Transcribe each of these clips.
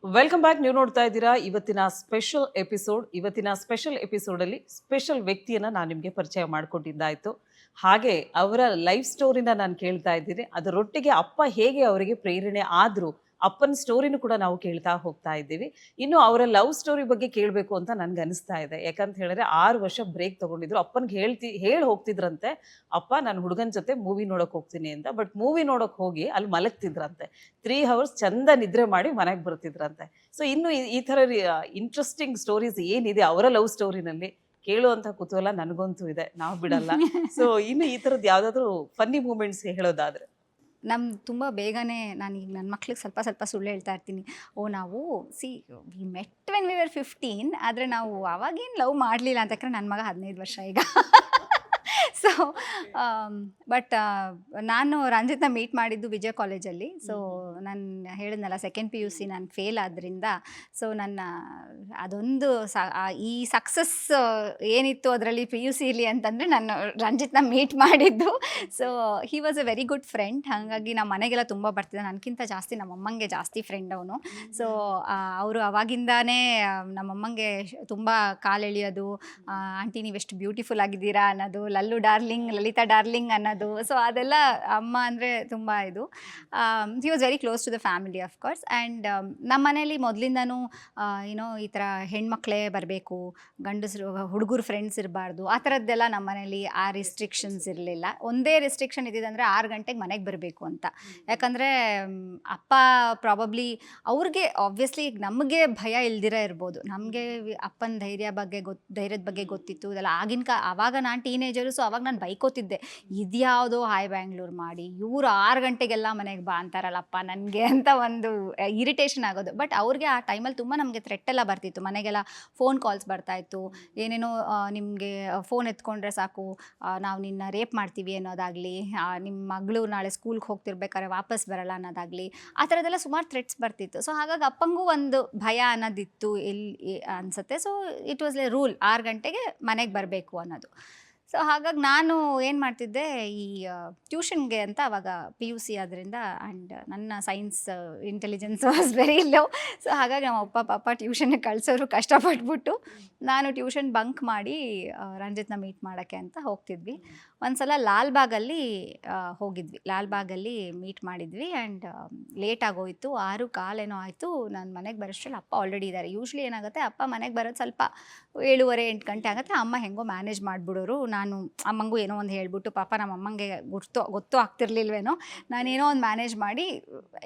Welcome back. ನೀವು ನೋಡ್ತಾ ಇದ್ದೀರಾ ಇವತ್ತಿನ ಸ್ಪೆಷಲ್ ಎಪಿಸೋಡಲ್ಲಿ ಸ್ಪೆಷಲ್ ವ್ಯಕ್ತಿಯನ್ನ ನಾನು ನಿಮಗೆ ಪರಿಚಯ ಮಾಡಿಕೊಟ್ಟಿದ್ದಾಯ್ತು. ಹಾಗೆ ಅವರ ಲೈಫ್ ಸ್ಟೋರಿನ ನಾನು ಕೇಳ್ತಾ ಇದ್ದೀನಿ. ಅದರೊಟ್ಟಿಗೆ ಅಪ್ಪ ಹೇಗೆ ಅವರಿಗೆ ಪ್ರೇರಣೆ ಆದ್ರು, ಅಪ್ಪನ ಸ್ಟೋರಿನೂ ಕೂಡ ನಾವು ಕೇಳ್ತಾ ಹೋಗ್ತಾ ಇದ್ದೀವಿ. ಇನ್ನು ಅವರ ಲವ್ ಸ್ಟೋರಿ ಬಗ್ಗೆ ಕೇಳಬೇಕು ಅಂತ ನನ್ಗೆ ಅನಿಸ್ತಾ ಇದೆ. ಯಾಕಂತ ಹೇಳಿದ್ರೆ 6 ವರ್ಷ ಬ್ರೇಕ್ ತಗೊಂಡಿದ್ರು. ಅಪ್ಪನಿಗೆ ಹೇಳಿ ಹೋಗ್ತಿದ್ರಂತೆ, ಅಪ್ಪ ನಾನು ಹುಡುಗನ ಜೊತೆ ಮೂವಿ ನೋಡಕ್ ಹೋಗ್ತೀನಿ ಅಂತ. ಬಟ್ ಮೂವಿ ನೋಡಕ್ ಹೋಗಿ ಅಲ್ಲಿ ಮಲಗ್ತಿದ್ರಂತೆ. 3 ಅವರ್ಸ್ ಚಂದ ನಿದ್ರೆ ಮಾಡಿ ಮನೆಗೆ ಬರ್ತಿದ್ರಂತೆ. ಸೊ ಇನ್ನು ಈ ತರ ಇಂಟ್ರೆಸ್ಟಿಂಗ್ ಸ್ಟೋರೀಸ್ ಏನಿದೆ ಅವರ ಲವ್ ಸ್ಟೋರಿನಲ್ಲಿ ಕೇಳುವಂತ ಕುತೂಹಲ ನನಗಂತೂ ಇದೆ. ನಾವು ಬಿಡಲ್ಲ. ಸೊ ಇನ್ನು ಈ ತರದ್ ಯಾವ್ದಾದ್ರು ಫನ್ನಿ ಮೂಮೆಂಟ್ಸ್ ಹೇಳೋದಾದ್ರೆ? ತುಂಬ ಬೇಗನೆ ನಾನೀಗ ನನ್ನ ಮಕ್ಳಿಗೆ ಸ್ವಲ್ಪ ಸ್ವಲ್ಪ ಸುಳ್ಳು ಹೇಳ್ತಾ ಇರ್ತೀನಿ. ನಾವು we met when we were 15, ಆದರೆ ನಾವು ಅವಾಗೇನು ಲವ್ ಮಾಡಲಿಲ್ಲ ಅಂತ. ಯಾಕಂದ್ರೆ ನನ್ನ ಮಗ 15 ವರ್ಷ ಈಗ. ಸೊ ಬಟ್ ನಾನು ರಂಜಿತ್ನ ಮೀಟ್ ಮಾಡಿದ್ದು ವಿಜಯ ಕಾಲೇಜಲ್ಲಿ. ಸೊ ನಾನು ಹೇಳಿದ್ನಲ್ಲ, ಸೆಕೆಂಡ್ ಪಿ ಯು ಸಿ ನಾನು ಫೇಲ್ ಆದ್ದರಿಂದ, ಸೊ ನನ್ನ ಅದೊಂದು ಈ ಸಕ್ಸಸ್ ಏನಿತ್ತು ಅದರಲ್ಲಿ ಪಿ ಯು ಸಿಲಿ ಅಂತಂದರೆ ನಾನು ರಂಜಿತ್ನ ಮೀಟ್ ಮಾಡಿದ್ದು. So he was a very good friend. ಹಾಗಾಗಿ ನಮ್ಮ ಮನೆಗೆಲ್ಲ ತುಂಬ ಬರ್ತಿದ್ದೆ. ನನಗಿಂತ ಜಾಸ್ತಿ ನಮ್ಮಮ್ಮಂಗೆ ಜಾಸ್ತಿ ಫ್ರೆಂಡ್ ಅವನು. ಸೊ ಅವರು ಅವಾಗಿಂದಾನೇ ನಮ್ಮಮ್ಮಂಗೆ ತುಂಬ ಕಾಲೆಳೆಯೋದು, ಆಂಟಿ ನೀವೆಷ್ಟು ಬ್ಯೂಟಿಫುಲ್ ಆಗಿದ್ದೀರಾ ಅನ್ನೋದು, ಲಲ್ಲು ಡಾರ್ಲಿಂಗ್, ಲಲಿತಾ ಡಾರ್ಲಿಂಗ್ ಅನ್ನೋದು. ಸೊ ಅದೆಲ್ಲ ಅಮ್ಮ ಅಂದರೆ ತುಂಬ ಇದು. He was very close to the family of course. And ನಮ್ಮ ಮನೇಲಿ ಮೊದಲಿಂದನೂ ಈ ಥರ ಹೆಣ್ಮಕ್ಳೇ ಬರಬೇಕು, ಗಂಡಸರು ಹುಡುಗರು ಫ್ರೆಂಡ್ಸ್ ಇರಬಾರ್ದು, ಆ ಥರದ್ದೆಲ್ಲ ನಮ್ಮ ಮನೇಲಿ ಆ ರಿಸ್ಟ್ರಿಕ್ಷನ್ಸ್ ಇರಲಿಲ್ಲ. ಒಂದೇ ರಿಸ್ಟ್ರಿಕ್ಷನ್ ಇದ್ದಿದ್ದಂದರೆ 6 ಗಂಟೆಗೆ ಮನೆಗೆ ಬರಬೇಕು ಅಂತ. ಯಾಕಂದರೆ ಅಪ್ಪ ಪ್ರಾಬಬ್ಲಿ ಅವ್ರಿಗೆ ಆಬ್ವಿಯಸ್ಲಿ ನಮಗೆ ಭಯ ಇಲ್ದಿರ ಇರ್ಬೋದು, ನಮಗೆ ಅಪ್ಪನ ಧೈರ್ಯದ ಬಗ್ಗೆ ಗೊತ್ತಿತ್ತು ಇದೆಲ್ಲ. ಆವಾಗ ನಾನು ಟೀನೇಜರು. ಸೊ ಅವಾಗ ನಾನು ಬೈಕೋತಿದ್ದೆ, ಇದ್ಯಾವುದೋ ಹಾಯ್ ಬ್ಯಾಂಗ್ಳೂರು ಮಾಡಿ ಇವರು 6 ಗಂಟೆಗೆಲ್ಲ ಮನೆಗೆ ಬಾ ಅಂತಾರಲ್ಲಪ್ಪ ನನಗೆ ಅಂತ ಒಂದು ಇರಿಟೇಷನ್ ಆಗೋದು. ಬಟ್ ಅವ್ರಿಗೆ ಆ ಟೈಮಲ್ಲಿ ತುಂಬ ನಮಗೆ ಥ್ರೆಟ್ಟೆಲ್ಲ ಬರ್ತಿತ್ತು. ಮನೆಗೆಲ್ಲ ಫೋನ್ ಕಾಲ್ಸ್ ಬರ್ತಾಯಿತ್ತು, ಏನೇನೋ ನಿಮಗೆ ಫೋನ್ ಎತ್ಕೊಂಡ್ರೆ ಸಾಕು ನಾವು ನಿನ್ನ ರೇಪ್ ಮಾಡ್ತೀವಿ ಅನ್ನೋದಾಗಲಿ, ನಿಮ್ಮ ಮಗಳು ನಾಳೆ ಸ್ಕೂಲ್ಗೆ ಹೋಗ್ತಿರ್ಬೇಕಾದ್ರೆ ವಾಪಸ್ ಬರಲ್ಲ ಅನ್ನೋದಾಗಲಿ, ಆ ಥರದ್ದೆಲ್ಲ ಸುಮಾರು ಥ್ರೆಟ್ಸ್ ಬರ್ತಿತ್ತು. ಸೊ ಹಾಗಾಗಿ ಅಪ್ಪಂಗೂ ಒಂದು ಭಯ ಅನ್ನೋದಿತ್ತು ಅನಿಸುತ್ತೆ. So it was A rule, 6 ಗಂಟೆಗೆ ಮನೆಗೆ ಬರಬೇಕು ಅನ್ನೋದು. ಸೊ ಹಾಗಾಗಿ ನಾನು ಏನು ಮಾಡ್ತಿದ್ದೆ, ಈ ಟ್ಯೂಷನ್ಗೆ ಅಂತ ಅವಾಗ ಪಿ ಯು ಸಿ ಆದ್ದರಿಂದ, ಆ್ಯಂಡ್ ನನ್ನ science intelligence was very low. So ಹಾಗಾಗಿ ನಮ್ಮ ಅಪ್ಪ ಪಾಪ ಟ್ಯೂಷನ್ಗೆ ಕಳಿಸೋರು ಕಷ್ಟಪಟ್ಬಿಟ್ಟು ನಾನು ಟ್ಯೂಷನ್ ಬಂಕ್ ಮಾಡಿ ರಂಜಿತ್ನ ಮೀಟ್ ಮಾಡೋಕ್ಕೆ ಅಂತ ಹೋಗ್ತಿದ್ವಿ. ಒಂದು ಸಲ ಲಾಲ್ಬಾಗಲ್ಲಿ ಹೋಗಿದ್ವಿ, ಲಾಲ್ಬಾಗಲ್ಲಿ ಮೀಟ್ ಮಾಡಿದ್ವಿ. ಆ್ಯಂಡ್ ಲೇಟ್ ಆಗೋಯಿತು, 6:15 ಆಯಿತು. ನಾನು ಮನೆಗೆ ಬರೋಷ್ಟರಲ್ಲಿ ಅಪ್ಪ ಆಲ್ರೆಡಿ ಇದ್ದಾರೆ. ಯೂಶ್ವಲಿ ಏನಾಗುತ್ತೆ, ಅಪ್ಪ ಮನೆಗೆ ಬರೋದು ಸ್ವಲ್ಪ 7:30-8 ಗಂಟೆ ಆಗುತ್ತೆ. ಅಮ್ಮ ಹೆಂಗೋ ಮ್ಯಾನೇಜ್ ಮಾಡಿಬಿಡೋರು. ನಾನು ಅಮ್ಮಂಗೂ ಏನೋ ಒಂದು ಹೇಳ್ಬಿಟ್ಟು, ಪಾಪ ನಮ್ಮ ಅಮ್ಮಂಗೆ ಗೊತ್ತೂ ಆಗ್ತಿರ್ಲಿಲ್ವೇನೋ, ನಾನೇನೋ ಒಂದು ಮ್ಯಾನೇಜ್ ಮಾಡಿ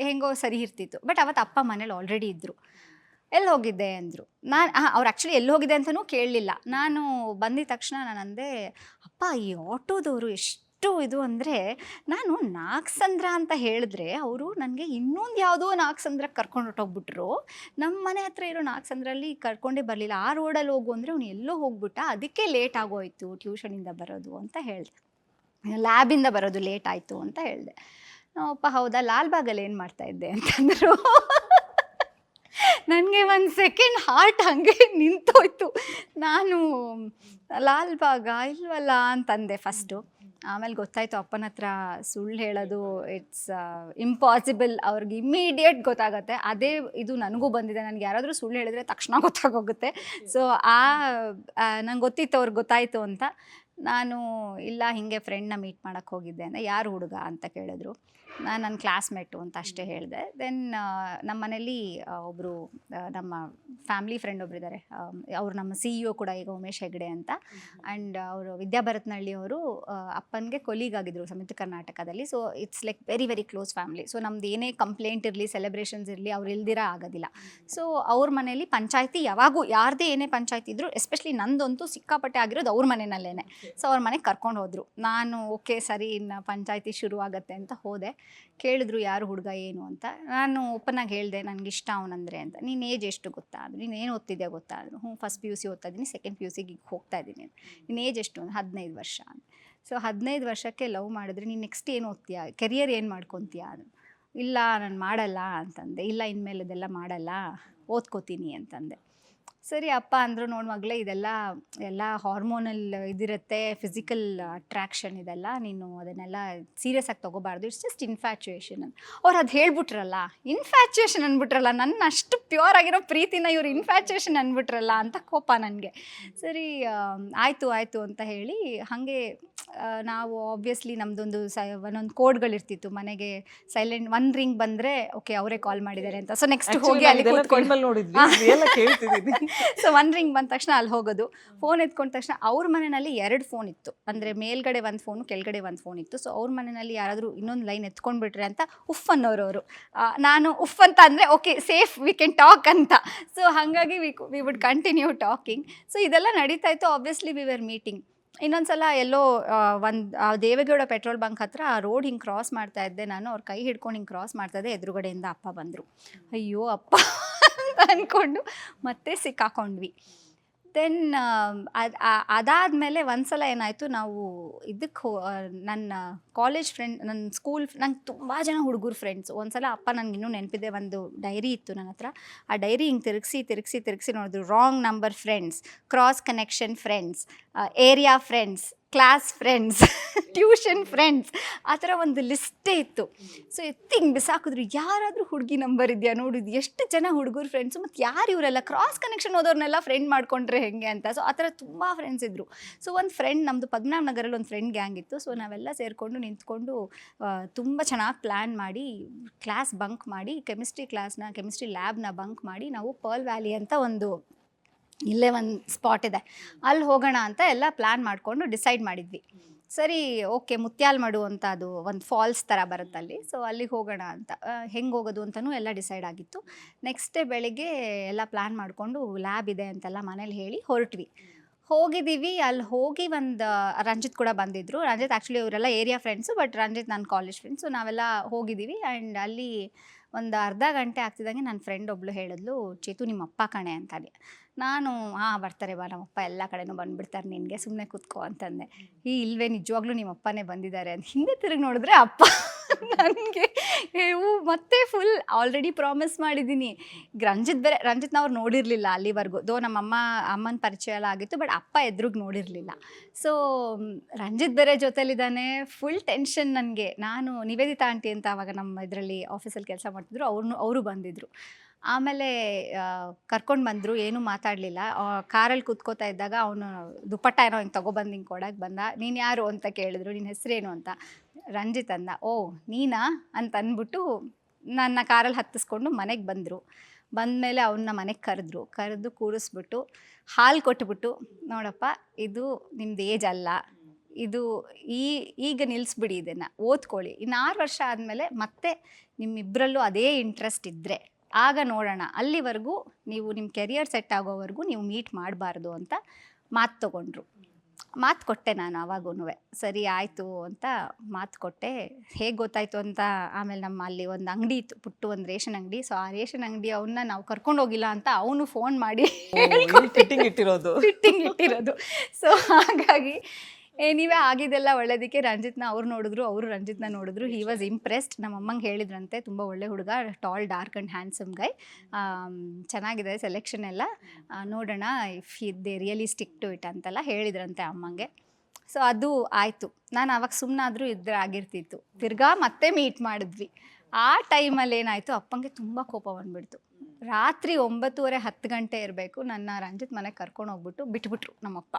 ಹೆಂಗೋ ಸರಿ ಇರ್ತಿತ್ತು. ಬಟ್ ಅವತ್ತು ಅಪ್ಪ ಮನೇಲಿ ಆಲ್ರೆಡಿ ಇದ್ದರು. ಎಲ್ಲಿ ಹೋಗಿದ್ದೆ ಅಂದರು. ಅವ್ರು ಆ್ಯಕ್ಚುಲಿ ಎಲ್ಲಿ ಹೋಗಿದೆ ಅಂತಲೂ ಕೇಳಲಿಲ್ಲ. ನಾನು ಬಂದಿದ ತಕ್ಷಣ ನಾನು ಅಂದೆ, ಅಪ್ಪ ಈ ಆಟೋದವರು ಎಷ್ಟು ಇದು ಅಂದರೆ, ನಾನು ನಾಗಸಂದ್ರ ಅಂತ ಹೇಳಿದ್ರೆ ಅವರು ನನಗೆ ಇನ್ನೊಂದು ಯಾವುದೋ ನಾಗಸಂದ್ರಕ್ಕೆ ಕರ್ಕೊಂಡು ಹೊಟ್ಟೋಗ್ಬಿಟ್ರು. ನಮ್ಮ ಮನೆ ಹತ್ರ ಇರೋ ನಾಗಸಂದ್ರಲ್ಲಿ ಕರ್ಕೊಂಡೇ ಬರಲಿಲ್ಲ. ಆ ರೋಡಲ್ಲಿ ಹೋಗು ಅಂದರೆ ಅವ್ನು ಎಲ್ಲೋ ಹೋಗ್ಬಿಟ್ಟ, ಅದಕ್ಕೆ ಲೇಟ್ ಆಗೋಯ್ತು ಟ್ಯೂಷನಿಂದ ಬರೋದು ಅಂತ ಹೇಳಿದೆ. ಲ್ಯಾಬಿಂದ ಬರೋದು ಲೇಟ್ ಆಯಿತು ಅಂತ ಹೇಳಿದೆ. ಅಪ್ಪ ಹೌದಾ, ಲಾಲ್ಬಾಗಲ್ಲಿ ಏನು ಮಾಡ್ತಾಯಿದ್ದೆ ಅಂತಂದರು. ನನಗೆ ಒಂದು ಸೆಕೆಂಡ್ ಹಾರ್ಟ್ ಹಾಗೆ ನಿಂತೋಯ್ತು. ನಾನು ಲಾಲ್ಬಾಗ ಇಲ್ವಲ್ಲ ಅಂತಂದೆ ಫಸ್ಟು. ಆಮೇಲೆ ಗೊತ್ತಾಯಿತು ಅಪ್ಪನ ಹತ್ರ ಸುಳ್ಳು ಹೇಳೋದು ಇಟ್ಸ್ ಇಂಪಾಸಿಬಲ್. ಅವ್ರಿಗೆ ಇಮ್ಮಿಡಿಯೇಟ್ ಗೊತ್ತಾಗುತ್ತೆ. ಅದೇ ಇದು ನನಗೂ ಬಂದಿದೆ. ನನಗೆ ಯಾರಾದರೂ ಸುಳ್ಳು ಹೇಳಿದ್ರೆ ತಕ್ಷಣ ಗೊತ್ತಾಗೋಗುತ್ತೆ. ಸೊ ನಂಗೆ ಗೊತ್ತಿತ್ತು ಅವ್ರಿಗೆ ಗೊತ್ತಾಯಿತು ಅಂತ. ನಾನು ಇಲ್ಲ ಹೀಗೆ ಫ್ರೆಂಡ್ನ ಮೀಟ್ ಮಾಡೋಕ್ಕೆ ಹೋಗಿದ್ದೆ ಅಂದರೆ, ಯಾರು ಹುಡುಗ ಅಂತ ಕೇಳಿದ್ರು. ನಾನು ನನ್ನ ಕ್ಲಾಸ್ಮೇಟು ಅಂತ ಅಷ್ಟೇ ಹೇಳಿದೆ. ದೆನ್ ನಮ್ಮ ಮನೇಲಿ ಒಬ್ಬರು ನಮ್ಮ ಫ್ಯಾಮ್ಲಿ ಫ್ರೆಂಡ್ ಒಬ್ಬರಿದ್ದಾರೆ. ಅವರು ನಮ್ಮ CEO ಕೂಡ ಈಗ ಉಮೇಶ್ ಹೆಗ್ಡೆ ಅಂತ. ಆ್ಯಂಡ್ ಅವರು ವಿದ್ಯಾಭರತ್ನಹಳ್ಳಿಯವರು. ಅಪ್ಪನಿಗೆ ಕೊಲೀಗ್ ಆಗಿದ್ದರು ಸಂಯುಕ್ತ ಕರ್ನಾಟಕದಲ್ಲಿ. So it's like very very close family. So ನಮ್ದು ಏನೇ ಕಂಪ್ಲೇಂಟ್ ಇರಲಿ, ಸೆಲೆಬ್ರೇಷನ್ಸ್ ಇರಲಿ, ಅವ್ರು ಇಲ್ದಿರ ಆಗೋದಿಲ್ಲ. ಸೊ ಅವ್ರ ಮನೇಲಿ ಪಂಚಾಯತಿ ಯಾವಾಗೂ ಯಾರದೇ ಏನೇ ಪಂಚಾಯತಿ ಇದ್ದರು, ಎಸ್ಪೆಷಲಿ ನಂದಂತೂ ಸಿಕ್ಕಾಪಟ್ಟೆ ಆಗಿರೋದು ಅವ್ರ ಮನೆಯಲ್ಲೇ. ಸೊ ಅವ್ರ ಮನೆಗೆ ಕರ್ಕೊಂಡು ಹೋದರು. ನಾನು ಓಕೆ ಸರಿ, ಇನ್ನು ಪಂಚಾಯತಿ ಶುರುವಾಗತ್ತೆ ಅಂತ ಹೋದೆ. ಕೇಳಿದ್ರು ಯಾರು ಹುಡುಗ ಏನು ಅಂತ. ನಾನು ಓಪನ್ನಾಗಿ ಹೇಳಿದೆ, ನನಗಿಷ್ಟ ಅವನಂದರೆ ಅಂತ. ನೀನು ಏಜ್ ಎಷ್ಟು ಗೊತ್ತಾ ಅಂದರು. ನೀನು ಏನು ಓದ್ತಿದ್ಯಾ ಗೊತ್ತಾ ಅಂದರು. ಫಸ್ಟ್ PU ಸಿ ಓದ್ತಾ ಇದ್ದೀನಿ, ಸೆಕೆಂಡ್ PU ಸಿಗೆ ಈಗ ಹೋಗ್ತಾ ಇದ್ದೀನಿ. ನೀನು ಏಜ್ ಎಷ್ಟು? 15 ವರ್ಷ ಅಂತ. ಸೊ 15 ವರ್ಷಕ್ಕೆ ಲವ್ ಮಾಡಿದ್ರೆ ನೀನು ನೆಕ್ಸ್ಟ್ ಏನು ಓದ್ತೀಯಾ, ಕೆರಿಯರ್ ಏನು ಮಾಡ್ಕೊತೀಯಾ ಅಂದರು. ಇಲ್ಲ ನಾನು ಮಾಡಲ್ಲ ಅಂತಂದೆ. ಇಲ್ಲ ಇನ್ಮೇಲೆ ಇದೆಲ್ಲ ಮಾಡಲ್ಲ, ಓದ್ಕೋತೀನಿ ಅಂತಂದೆ. ಸರಿ ಅಪ್ಪ ಅಂದರು, ನೋಡಿ ಮಗಳೇ, ಎಲ್ಲ ಹಾರ್ಮೋನಲ್ ಇದಿರುತ್ತೆ, ಫಿಸಿಕಲ್ ಅಟ್ರಾಕ್ಷನ್ ಇದೆಲ್ಲ, ನೀನು ಅದನ್ನೆಲ್ಲ ಸೀರಿಯಸ್ ಆಗಿ ತೊಗೋಬಾರ್ದು, ಇಟ್ಸ್ ಜಸ್ಟ್ ಇನ್ಫ್ಯಾಚುಯೇಷನ್ ಅಂತ. ಅವ್ರು ಅದು ಹೇಳ್ಬಿಟ್ರಲ್ಲ, ಇನ್ಫ್ಯಾಚುಯೇಷನ್ ಅಂದ್ಬಿಟ್ರಲ್ಲ, ನನ್ನ ಅಷ್ಟು ಪ್ಯೂರ್ ಆಗಿರೋ ಪ್ರೀತಿನ ಇವ್ರು ಇನ್ಫ್ಯಾಚುಯೇಷನ್ ಅಂದ್ಬಿಟ್ರಲ್ಲ ಅಂತ ಕೋಪ ನನಗೆ. ಸರಿ ಆಯಿತು ಅಂತ ಹೇಳಿ ಹಾಗೆ ನಾವು ಆಬ್ವಿಯಸ್ಲಿ ನಮ್ಮದೊಂದು ಒಂದೊಂದು ಕೋಡ್ಗಳಿರ್ತಿತ್ತು ಮನೆಗೆ. ಸೈಲೆಂಟ್ 1 ರಿಂಗ್ ಬಂದರೆ ಓಕೆ ಅವರೇ ಕಾಲ್ ಮಾಡಿದ್ದಾರೆ ಅಂತ. ಸೊ ನೆಕ್ಸ್ಟ್ ಹೋಗಿ ಅಲ್ಲಿ ಸೊ 1 ರಿಂಗ್ ಬಂದ ತಕ್ಷಣ ಅಲ್ಲಿ ಹೋಗೋದು, ಫೋನ್ ಎತ್ಕೊಂಡ ತಕ್ಷಣ ಅವ್ರ ಮನೆಯಲ್ಲಿ 2 ಫೋನ್ ಇತ್ತು, ಅಂದರೆ ಮೇಲ್ಗಡೆ 1 ಫೋನು, ಕೆಳಗಡೆ 1 ಫೋನ್ ಇತ್ತು. ಸೊ ಅವ್ರ ಮನೆಯಲ್ಲಿ ಯಾರಾದರೂ ಇನ್ನೊಂದು ಲೈನ್ ಎತ್ಕೊಂಡ್ಬಿಟ್ರೆ ಅಂತ ಉಫ್ ಅನ್ನೋರು ಅವರು. ನಾನು ಉಫ್ ಅಂತ ಅಂದರೆ okay safe, we can talk ಅಂತ. ಸೊ ಹಾಗಾಗಿ we would continue talking. So ಇದೆಲ್ಲ ನಡೀತಾ ಇತ್ತು. Obviously we were meeting. ಇನ್ನೊಂದು ಸಲ ಎಲ್ಲೋ ದೇವೇಗೌಡ ಪೆಟ್ರೋಲ್ ಬಂಕ್ ಹತ್ರ ಆ ರೋಡ್ ಹಿಂಗೆ ಕ್ರಾಸ್ ಮಾಡ್ತಾ ಇದ್ದೆ ನಾನು. ಅವ್ರ ಕೈ ಹಿಡ್ಕೊಂಡು ಹಿಂಗೆ ಕ್ರಾಸ್ ಮಾಡ್ತಾ ಇದ್ದೆ, ಎದುರುಗಡೆಯಿಂದ ಅಪ್ಪ ಬಂದರು. ಅಯ್ಯೋ ಅಪ್ಪ ಅಂತ ಅಂದ್ಕೊಂಡು ಮತ್ತೆ ಸಿಕ್ಕಾಕೊಂಡ್ವಿ. ದೆನ್ ಅದಾದಮೇಲೆ ಒಂದ್ಸಲ ಏನಾಯಿತು, ನಾವು ಇದಕ್ಕೆ ನನ್ನ ಕಾಲೇಜ್ ಫ್ರೆಂಡ್, ನನ್ನ ಸ್ಕೂಲ್, ನಂಗೆ ತುಂಬ ಜನ ಹುಡುಗರು ಫ್ರೆಂಡ್ಸ್. ಒಂದ್ಸಲ ಅಪ್ಪ ನನಗೆ ಇನ್ನೂ ನೆನಪಿದೆ, ಒಂದು ಡೈರಿ ಇತ್ತು ನನ್ನ ಹತ್ರ. ಆ ಡೈರಿ ಹಿಂಗೆ ತಿರುಗಿಸಿ ನೋಡಿದ್ರು, wrong number friends, cross connection friends, area friends, class friends, tuition friends, ಆ ಥರ ಒಂದು ಲಿಸ್ಟೇ ಇತ್ತು. ಸೊ ಹಿಂಗೆ ಬಿಸಾಕಿದ್ರು, ಯಾರಾದರೂ ಹುಡುಗಿ ನಂಬರ್ ಇದೆಯಾ ನೋಡಿದ್ದು, ಎಷ್ಟು ಜನ ಹುಡುಗರು ಫ್ರೆಂಡ್ಸು, ಮತ್ತು ಯಾರು ಇವರೆಲ್ಲ ಕ್ರಾಸ್ ಕನೆಕ್ಷನ್ ಹೋದವ್ರನ್ನೆಲ್ಲ ಫ್ರೆಂಡ್ ಮಾಡ್ಕೊಂಡ್ರೆ ಹೆಂಗೆ ಅಂತ. ಸೊ ಆ ಥರ ತುಂಬ ಫ್ರೆಂಡ್ಸ್ ಇದ್ದರು. ಸೊ ಒಂದು ಫ್ರೆಂಡ್, ನಮ್ಮದು ಪದ್ಮನಾಭ ನಗರಲ್ಲಿ ಒಂದು ಫ್ರೆಂಡ್ ಗ್ಯಾಂಗ್ ಇತ್ತು. ಸೊ ನಾವೆಲ್ಲ ಸೇರಿಕೊಂಡು ನಿಂತ್ಕೊಂಡು ತುಂಬ ಚೆನ್ನಾಗಿ ಪ್ಲ್ಯಾನ್ ಮಾಡಿ, ಕ್ಲಾಸ್ ಬಂಕ್ ಮಾಡಿ, ಕೆಮಿಸ್ಟ್ರಿ ಲ್ಯಾಬ್ನ ಬಂಕ್ ಮಾಡಿ, ನಾವು ಪರ್ಲ್ ವ್ಯಾಲಿ ಅಂತ ಇಲ್ಲೇ ಒಂದು ಸ್ಪಾಟ್ ಇದೆ, ಅಲ್ಲಿ ಹೋಗೋಣ ಅಂತ ಎಲ್ಲ ಪ್ಲ್ಯಾನ್ ಮಾಡಿಕೊಂಡು ಡಿಸೈಡ್ ಮಾಡಿದ್ವಿ. ಸರಿ ಓಕೆ, ಮುತ್ಯಾಲ್ಮಡು ಅಂತ ಅದು ಒಂದು ಫಾಲ್ಸ್ ಥರ ಬರುತ್ತಲ್ಲಿ. ಸೊ ಅಲ್ಲಿಗೆ ಹೋಗೋಣ ಅಂತ, ಹೆಂಗೆ ಹೋಗೋದು ಅಂತಲೂ ಎಲ್ಲ ಡಿಸೈಡ್ ಆಗಿತ್ತು. ನೆಕ್ಸ್ಟ್ ಡೇ ಬೆಳಗ್ಗೆ ಎಲ್ಲ ಪ್ಲ್ಯಾನ್ ಮಾಡಿಕೊಂಡು ಲ್ಯಾಬ್ ಇದೆ ಅಂತೆಲ್ಲ ಮನೇಲಿ ಹೇಳಿ ಹೋಗಿದ್ದೀವಿ. ಅಲ್ಲಿ ಹೋಗಿ ರಂಜಿತ್ ಕೂಡ ಬಂದಿದ್ದರು. ರಂಜಿತ್ ಆ್ಯಕ್ಚುಲಿ ಇವರೆಲ್ಲ ಏರಿಯಾ ಫ್ರೆಂಡ್ಸು, ಬಟ್ ರಂಜಿತ್ ನನ್ನ ಕಾಲೇಜ್ ಫ್ರೆಂಡ್ಸ್. ಸೊ ನಾವೆಲ್ಲ ಹೋಗಿದ್ದೀವಿ. ಆ್ಯಂಡ್ ಅಲ್ಲಿ ಒಂದು ಅರ್ಧ ಗಂಟೆ ಆಗ್ತಿದ್ದಂಗೆ ನನ್ನ ಫ್ರೆಂಡ್ ಒಬ್ಬಳು ಹೇಳಿದ್ಲು, ಚೇತು ನಿಮ್ಮ ಅಪ್ಪ ಕಣೆ ಅಂತಾನೆ. ನಾನು ಬರ್ತಾರೆ ಬಾ, ನಮ್ಮಪ್ಪ ಎಲ್ಲ ಕಡೆನೂ ಬಂದುಬಿಡ್ತಾರೆ, ನಿನಗೆ ಸುಮ್ಮನೆ ಕೂತ್ಕೋ ಅಂತಂದೆ. ಇಲ್ವೇ ನಿಜವಾಗ್ಲೂ ನಿಮ್ಮ ಅಪ್ಪನೇ ಬಂದಿದ್ದಾರೆ ಅಂತ. ಹಿಂದೆ ತಿರುಗಿ ನೋಡಿದ್ರೆ ಅಪ್ಪ. ನನಗೆ ಮತ್ತೆ ಫುಲ್ ಆಲ್ರೆಡಿ ಪ್ರಾಮಿಸ್ ಮಾಡಿದ್ದೀನಿ. ರಂಜಿತ್ನವ್ರು ನೋಡಿರಲಿಲ್ಲ ಅಲ್ಲಿವರೆಗೂ. ನಮ್ಮ ಅಮ್ಮನ ಪರಿಚಯ ಎಲ್ಲ ಆಗಿತ್ತು, ಬಟ್ ಅಪ್ಪ ಎದುರಿಗೆ ನೋಡಿರಲಿಲ್ಲ. ಸೊ ರಂಜಿತ್ ಬೇರೆ ಜೊತೆಲಿದ್ದಾನೆ, ಫುಲ್ ಟೆನ್ಷನ್ ನನಗೆ. ನಾನು ನಿವೇದಿತಾ ಆಂಟಿ ಅಂತ ಆವಾಗ ನಮ್ಮ ಇದರಲ್ಲಿ ಆಫೀಸಲ್ಲಿ ಕೆಲಸ ಮಾಡ್ತಿದ್ರು, ಅವರು ಬಂದಿದ್ದರು. ಆಮೇಲೆ ಕರ್ಕೊಂಡು ಬಂದರು, ಏನೂ ಮಾತಾಡಲಿಲ್ಲ. ಕಾರಲ್ಲಿ ಕೂತ್ಕೋತಾ ಇದ್ದಾಗ ಅವನು ದುಪ್ಪಟ್ಟ ಏನೋ ಹಿಂಗೆ ತೊಗೊಬಂದು ಹಿಂಗೆ ಕೊಡೋಕ್ಕೆ ಬಂದ. ನೀನು ಯಾರು ಅಂತ ಕೇಳಿದ್ರು, ನಿನ್ನ ಹೆಸರೇನು ಅಂತ. ರಂಜಿತ್ ಅಂದ. ಓ ನೀನಾ ಅಂತ ಅಂದ್ಬಿಟ್ಟು ನನ್ನ ಕಾರಲ್ಲಿ ಹತ್ತಿಸ್ಕೊಂಡು ಮನೆಗೆ ಬಂದಮೇಲೆ ಅವನ್ನ ಮನೆಗೆ ಕರೆದು ಕೂರಿಸ್ಬಿಟ್ಟು ಹಾಲು ಕೊಟ್ಬಿಟ್ಟು, ನೋಡಪ್ಪ ಇದು ನಿಮ್ದು ಏಜ್ ಅಲ್ಲ, ಇದು ಈಗ ನಿಲ್ಲಿಸ್ಬಿಡಿ, ಇದನ್ನು ಓದ್ಕೊಳ್ಳಿ, ಇನ್ನು 6 ವರ್ಷ ಆದಮೇಲೆ ಮತ್ತೆ ನಿಮ್ಮಿಬ್ಬರಲ್ಲೂ ಅದೇ ಇಂಟ್ರೆಸ್ಟ್ ಇದ್ದರೆ ಆಗ ನೋಡೋಣ, ಅಲ್ಲಿವರೆಗೂ ನೀವು ನಿಮ್ಮ ಕೆರಿಯರ್ ಸೆಟ್ ಆಗೋವರೆಗೂ ನೀವು ಮೀಟ್ ಮಾಡಬಾರ್ದು ಅಂತ ಮಾತು ಕೊಟ್ಟೆ ನಾನು ಆವಾಗೂ. ಸರಿ ಆಯಿತು ಅಂತ ಮಾತು ಕೊಟ್ಟೆ. ಹೇಗೆ ಗೊತ್ತಾಯಿತು ಅಂತ, ಆಮೇಲೆ ನಮ್ಮ ಅಲ್ಲಿ ಒಂದು ಅಂಗಡಿ ಇತ್ತು, ಪುಟ್ಟು ಒಂದು ರೇಷನ್ ಅಂಗಡಿ. ಸೊ ಆ ರೇಷನ್ ಅಂಗಡಿ ಅವನ್ನ ನಾವು ಕರ್ಕೊಂಡು ಹೋಗಿಲ್ಲ ಅಂತ ಅವನು ಫೋನ್ ಮಾಡಿ ಫಿಟ್ಟಿಂಗ್ ಇಟ್ಟಿರೋದು. ಸೊ ಹಾಗಾಗಿ ನೀವೇ ಆಗಿದ್ದೆಲ್ಲ ಒಳ್ಳೇದಕ್ಕೆ ರಂಜಿತ್ನ ಅವರು ರಂಜಿತ್ನ ನೋಡಿದ್ರು. He was impressed. ನಮ್ಮ ಅಮ್ಮಂಗೆ ಹೇಳಿದ್ರಂತೆ, ತುಂಬ ಒಳ್ಳೆ ಹುಡುಗ, tall, dark and handsome guy, ಚೆನ್ನಾಗಿದೆ ಸೆಲೆಕ್ಷನ್ ಎಲ್ಲ, ನೋಡೋಣ if they really stick to it ಅಂತೆಲ್ಲ ಹೇಳಿದ್ರಂತೆ ಅಮ್ಮಂಗೆ. ಸೊ ಅದು ಆಯಿತು. ನಾನು ಆವಾಗ ಸುಮ್ಮನಾದರೂ ಆಗಿರ್ತಿತ್ತು. ತಿರ್ಗಾ ಮತ್ತೆ ಮೀಟ್ ಮಾಡಿದ್ವಿ. ಆ ಟೈಮಲ್ಲಿ ಏನಾಯಿತು, ಅಪ್ಪಂಗೆ ತುಂಬ ಕೋಪ ಬಂದುಬಿಡ್ತು. ರಾತ್ರಿ 9:30 10 ಗಂಟೆ ಇರಬೇಕು, ನನ್ನ ರಂಜಿತ್ ಮನೆಗೆ ಕರ್ಕೊಂಡು ಹೋಗ್ಬಿಟ್ಟು ಬಿಟ್ಬಿಟ್ರು ನಮ್ಮಪ್ಪ.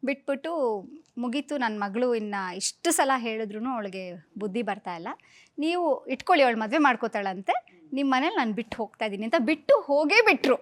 ಬಿಟ್ಬಿಟ್ಟು ಮುಗೀತು, ನನ್ನ ಮಗಳು ಇನ್ನು ಇಷ್ಟು ಸಲ ಹೇಳಿದ್ರು ಅವಳಿಗೆ ಬುದ್ಧಿ ಬರ್ತಾ ಇಲ್ಲ, ನೀವು ಇಟ್ಕೊಳ್ಳಿ, ಅವಳು ಮದುವೆ ಮಾಡ್ಕೋತಾಳಂತೆ, ನಿಮ್ಮ ಮನೇಲಿ ನಾನು ಬಿಟ್ಟು ಹೋಗ್ತಾ ಇದ್ದೀನಿ ಅಂತ ಬಿಟ್ಟು ಹೋಗೇ ಬಿಟ್ಟರು.